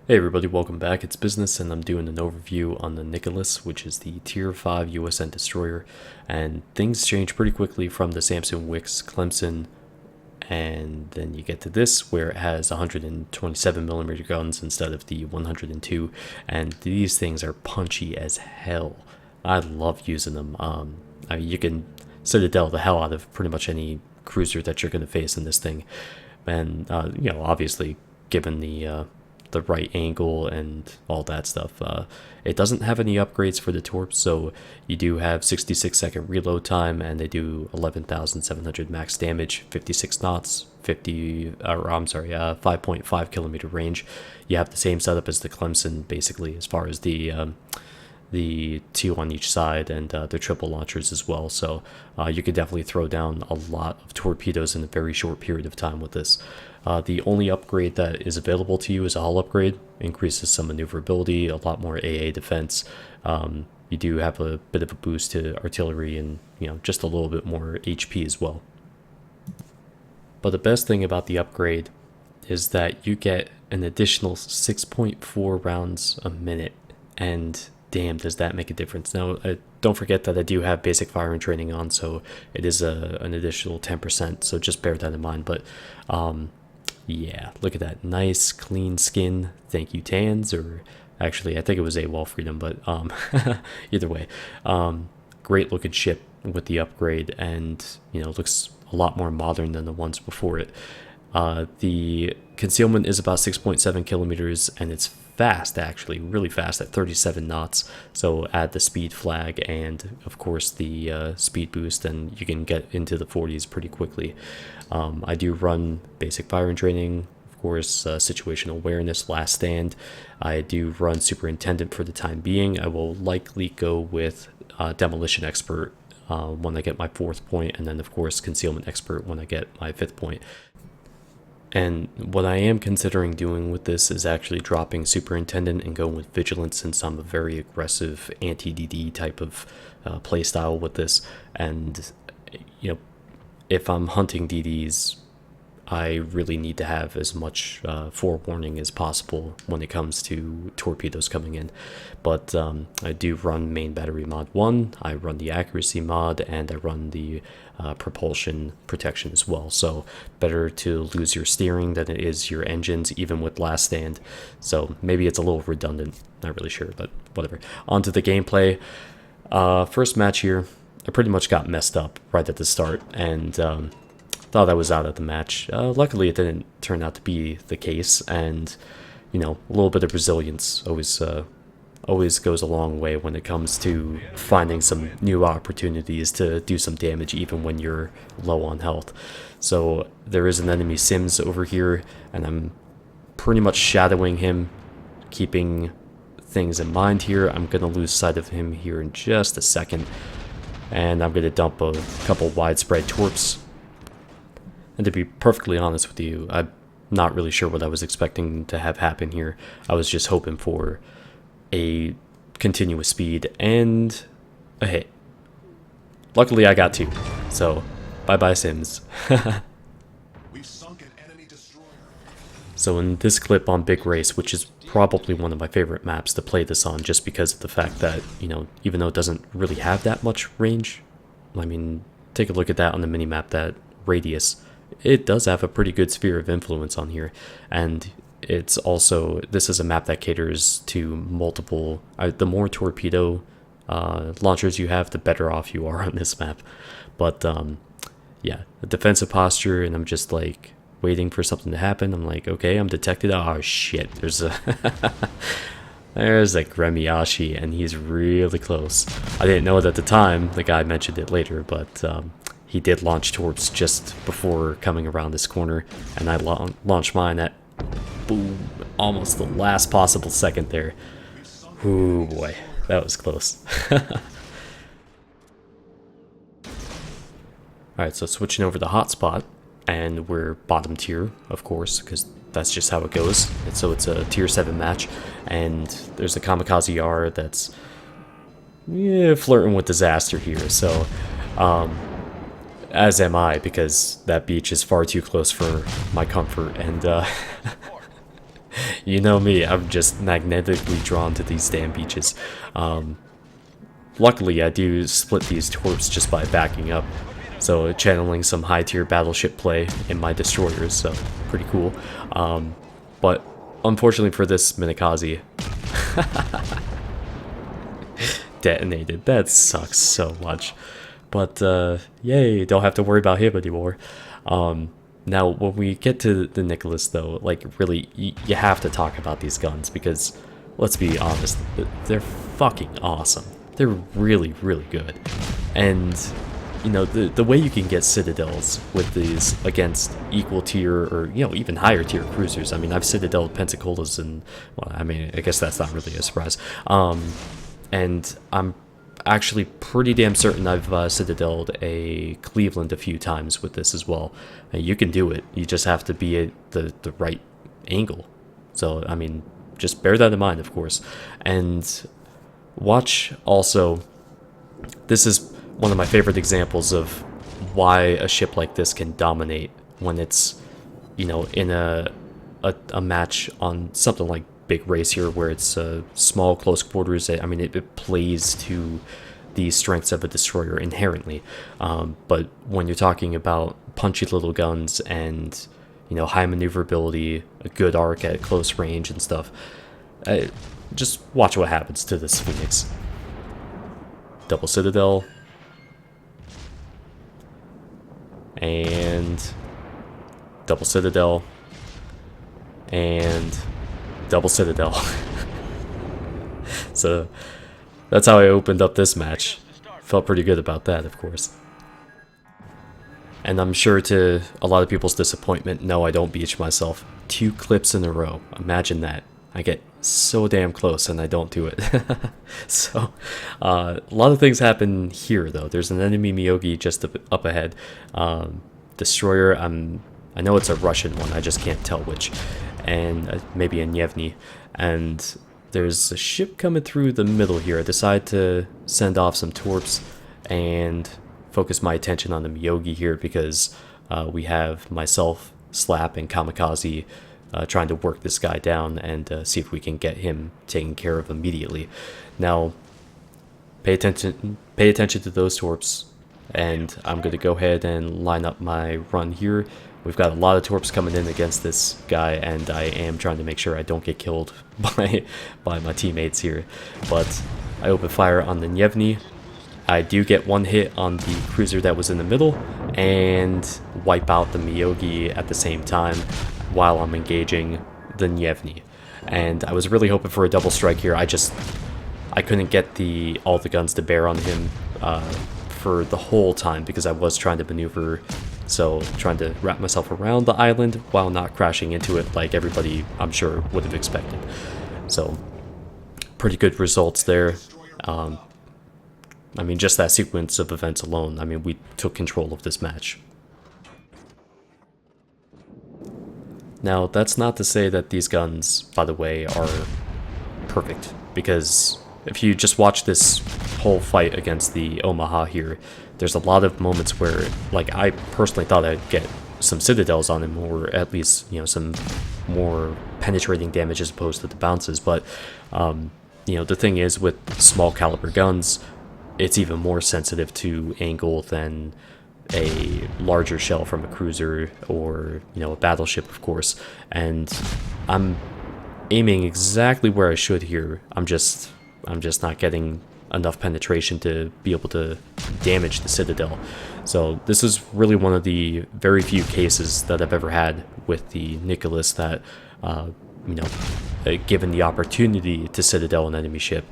Hey everybody, welcome back. It's Business, and I'm doing an overview on the Nicholas, which is the Tier 5 USN destroyer. And things change pretty quickly from the Samson Wicks Clemson, and then you get to this, where it has 127mm guns instead of the 102, and these things are punchy as hell. I love using them. You can citadel the hell out of pretty much any cruiser that you're going to face in this thing. And, obviously, given the right angle and all that stuff. It doesn't have any upgrades for the torps, so you do have 66-second reload time, and they do 11,700 max damage, 56 knots, 5.5 kilometer range. You have the same setup as the Clemson, basically, as far as the two on each side, and the triple launchers as well. So you could definitely throw down a lot of torpedoes in a very short period of time with this. The only upgrade that is available to you is a hull upgrade. Increases some maneuverability, a lot more AA defense. You do have a bit of a boost to artillery, and just a little bit more HP as well. But the best thing about the upgrade is that you get an additional 6.4 rounds a minute, and damn, does that make a difference. Now, don't forget that I do have basic firing training on, so it is an additional 10%, so just bear that in mind. But yeah, look at that nice clean skin. Thank you, Tans, or actually I think it was AWOL Freedom, but either way, great looking ship with the upgrade, and looks a lot more modern than the ones before it. The concealment is about 6.7 kilometers, and it's fast, actually, really fast at 37 knots. So add the speed flag and, of course, the speed boost, and you can get into the 40s pretty quickly. I do run basic firing training, of course, situational awareness, last stand. I do run superintendent for the time being. I will likely go with demolition expert when I get my 4th point, and then, of course, concealment expert when I get my 5th point. And what I am considering doing with this is actually dropping Superintendent and going with Vigilance, since I'm a very aggressive anti-DD type of playstyle with this. And, if I'm hunting DDs, I really need to have as much forewarning as possible when it comes to torpedoes coming in. But I do run main battery mod 1, I run the accuracy mod, and I run the propulsion protection as well. So better to lose your steering than it is your engines, even with last stand. So maybe it's a little redundant, not really sure, but whatever. On to the gameplay. First match here, I pretty much got messed up right at the start, and thought I was out of the match. Luckily, it didn't turn out to be the case, and a little bit of resilience always goes a long way when it comes to finding some new opportunities to do some damage, even when you're low on health. So there is an enemy Sims over here, and I'm pretty much shadowing him, keeping things in mind here. I'm gonna lose sight of him here in just a second, and I'm gonna dump a couple widespread torps. And to be perfectly honest with you, I'm not really sure what I was expecting to have happen here. I was just hoping for a continuous speed and a hit. Luckily, I got 2. So, bye-bye Sims. So in this clip on Big Race, which is probably one of my favorite maps to play this on, just because of the fact that, even though it doesn't really have that much range, I mean, take a look at that on the minimap, that radius. It does have a pretty good sphere of influence on here, and it's also, this is a map that caters to multiple, the more torpedo launchers you have, the better off you are on this map. But yeah, the defensive posture, and I'm just like waiting for something to happen. I'm like, okay, I'm detected. Oh shit, there's a there's a Gremiashi, and he's really close. I didn't know it at the time. The guy mentioned it later, but he did launch torps just before coming around this corner, and I launched mine at, boom, almost the last possible second there. Ooh boy, that was close. Alright, so switching over to hotspot, and we're bottom tier, of course, because that's just how it goes. And so it's a tier 7 match, and there's a Kamikaze R that's flirting with disaster here. So as am I, because that beach is far too close for my comfort, and You know me, I'm just magnetically drawn to these damn beaches. Luckily, I do split these torps just by backing up, so channeling some high-tier battleship play in my destroyers, so pretty cool. But unfortunately for this Minakaze, detonated. That sucks so much. But yay, don't have to worry about him anymore. Now, when we get to the Nicholas, though, like, really, you have to talk about these guns because, let's be honest, they're fucking awesome. They're really, really good. And, you know, the way you can get Citadels with these against equal tier or, you know, even higher tier cruisers. I mean, I've Citadel Pensacola's and, well, I mean, I guess that's not really a surprise. And I'm actually pretty damn certain I've Citadeled a Cleveland a few times with this as well. You can do it. You just have to be at the right angle. So, I mean, just bear that in mind, of course. And watch also, this is one of my favorite examples of why a ship like this can dominate when it's, you know, in a match on something like Big Race here, where it's small, close quarters. I mean, it plays to the strengths of a destroyer inherently. But when you're talking about punchy little guns and, you know, high maneuverability, a good arc at close range and stuff, just watch what happens to this Phoenix. Double Citadel. And double Citadel. And double Citadel. So that's how I opened up this match. Felt pretty good about that, of course. And I'm sure to a lot of people's disappointment, no, I don't beach myself. 2 clips in a row. Imagine that. I get so damn close and I don't do it. So, a lot of things happen here, though. There's an enemy Miyogi just up ahead. Destroyer, I know it's a Russian one, I just can't tell which. And maybe a Yevny. And there's a ship coming through the middle here. I decide to send off some torps and focus my attention on the Miyogi here because we have myself, Slap, and Kamikaze trying to work this guy down and see if we can get him taken care of immediately. Now, pay attention to those torps, and I'm going to go ahead and line up my run here. We've got a lot of torps coming in against this guy, and I am trying to make sure I don't get killed by my teammates here. But I open fire on the Yevny. I do get one hit on the cruiser that was in the middle, and wipe out the Miyogi at the same time while I'm engaging the Yevny. And I was really hoping for a double strike here. I couldn't get all the guns to bear on him for the whole time because I was trying to maneuver. So, trying to wrap myself around the island while not crashing into it like everybody, I'm sure, would have expected. So, pretty good results there. I mean, just that sequence of events alone, I mean, we took control of this match. Now, that's not to say that these guns, by the way, are perfect, because if you just watch this whole fight against the Omaha here, there's a lot of moments where, like, I personally thought I'd get some Citadels on him, or at least, you know, some more penetrating damage as opposed to the bounces, but, you know, the thing is, with small caliber guns, it's even more sensitive to angle than a larger shell from a cruiser or, you know, a battleship, of course. And I'm aiming exactly where I should here. I'm just not getting enough penetration to be able to damage the Citadel. So this is really one of the very few cases that I've ever had with the Nicholas that, you know, given the opportunity to Citadel an enemy ship,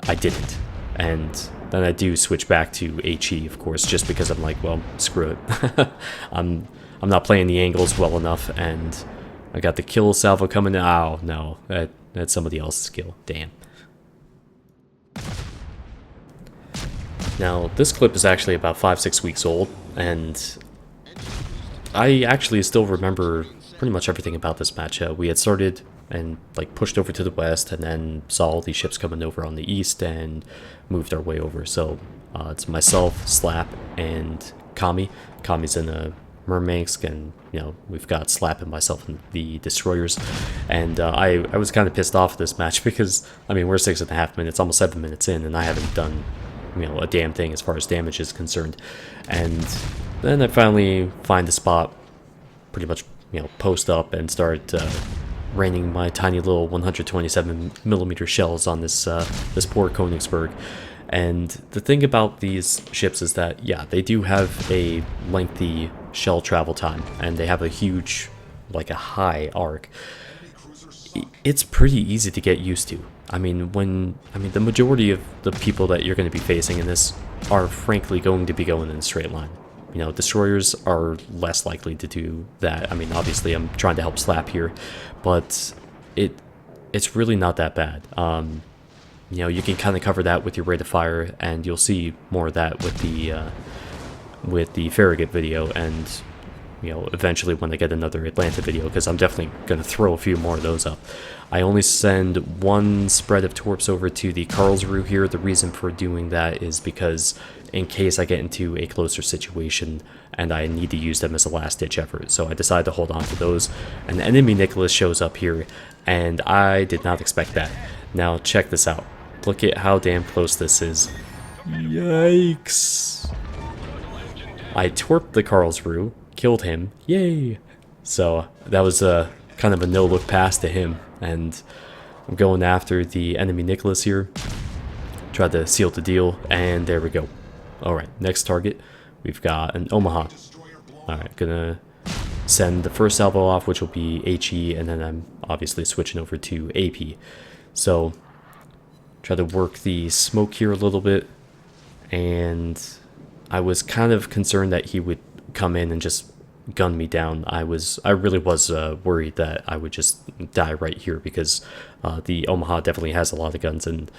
I didn't. And then I do switch back to HE, of course, just because I'm like, well, screw it. I'm not playing the angles well enough, and I got the kill salvo coming. Oh, no, that's somebody else's kill. Damn. Now, this clip is actually about 5-6 weeks old, and I actually still remember pretty much everything about this match. We had started and like pushed over to the west, and then saw all these ships coming over on the east and moved our way over. So it's myself, Slap, and Kami. Kami's in a Murmansk, and we've got Slap and myself in the destroyers. And I was kind of pissed off at this match because I mean we're 6.5 minutes, almost 7 minutes in, and I haven't done a damn thing as far as damage is concerned. And then I finally find a spot, pretty much post up and start raining my tiny little 127mm shells on this this poor Königsberg. And the thing about these ships is that, yeah, they do have a lengthy shell travel time, and they have a huge, like a high arc. It's pretty easy to get used to. I mean, the majority of the people that you're going to be facing in this are frankly going to be going in a straight line. Destroyers are less likely to do that. I mean, obviously I'm trying to help Slap here, but it's really not that bad. You can kind of cover that with your rate of fire, and you'll see more of that with the Farragut video, and eventually when I get another Atlanta video, because I'm definitely going to throw a few more of those up. I only send one spread of torps over to the Karlsruhe here. The reason for doing that is because in case I get into a closer situation and I need to use them as a last-ditch effort. So I decided to hold on to those. And the enemy Nicholas shows up here, and I did not expect that. Now check this out. Look at how damn close this is. Yikes. I torped the Karlsruhe, killed him, yay! So that was kind of a no-look pass to him, and I'm going after the enemy Nicholas here. Tried to seal the deal, and there we go. Alright, next target, we've got an Omaha. Alright, gonna send the first salvo off, which will be HE, and then I'm obviously switching over to AP. So, try to work the smoke here a little bit, and I was kind of concerned that he would come in and just gun me down. I really was worried that I would just die right here, because the Omaha definitely has a lot of guns, and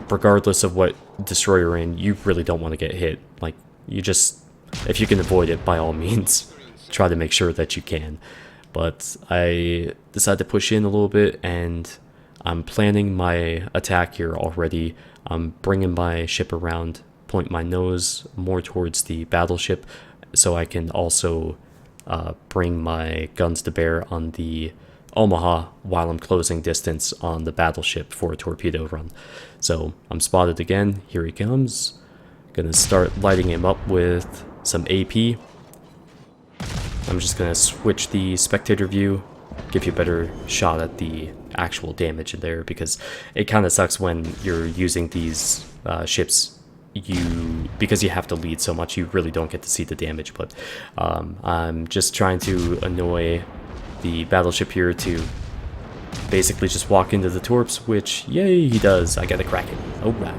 regardless of what destroyer you're in, you really don't want to get hit. Like, if you can avoid it, by all means, try to make sure that you can. But I decided to push in a little bit, and I'm planning my attack here already. I'm bringing my ship around, point my nose more towards the battleship, so I can also bring my guns to bear on the Omaha while I'm closing distance on the battleship for a torpedo run. So I'm spotted again. Here he comes. Gonna start lighting him up with some AP. I'm just gonna switch the spectator view, give you a better shot at the actual damage in there, because it kind of sucks when you're using these ships. Because you have to lead so much, you really don't get to see the damage. But I'm just trying to annoy the battleship here to basically just walk into the torps, which, yay, he does. I gotta crack it. Alright.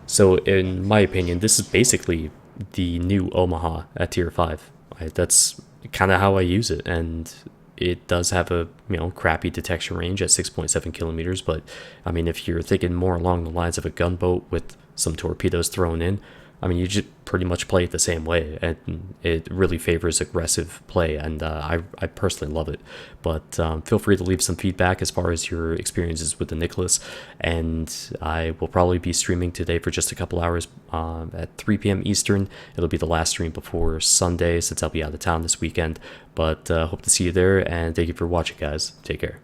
So in my opinion, this is basically the new Omaha at tier 5. That's kind of how I use it, and it does have a crappy detection range at 6.7 kilometers. But I mean, if you're thinking more along the lines of a gunboat with some torpedoes thrown in, I mean, you just pretty much play it the same way, and it really favors aggressive play, and I personally love it. But feel free to leave some feedback as far as your experiences with the Nicholas, and I will probably be streaming today for just a couple hours at 3 p.m. Eastern. It'll be the last stream before Sunday, since I'll be out of town this weekend. But hope to see you there, and thank you for watching, guys. Take care.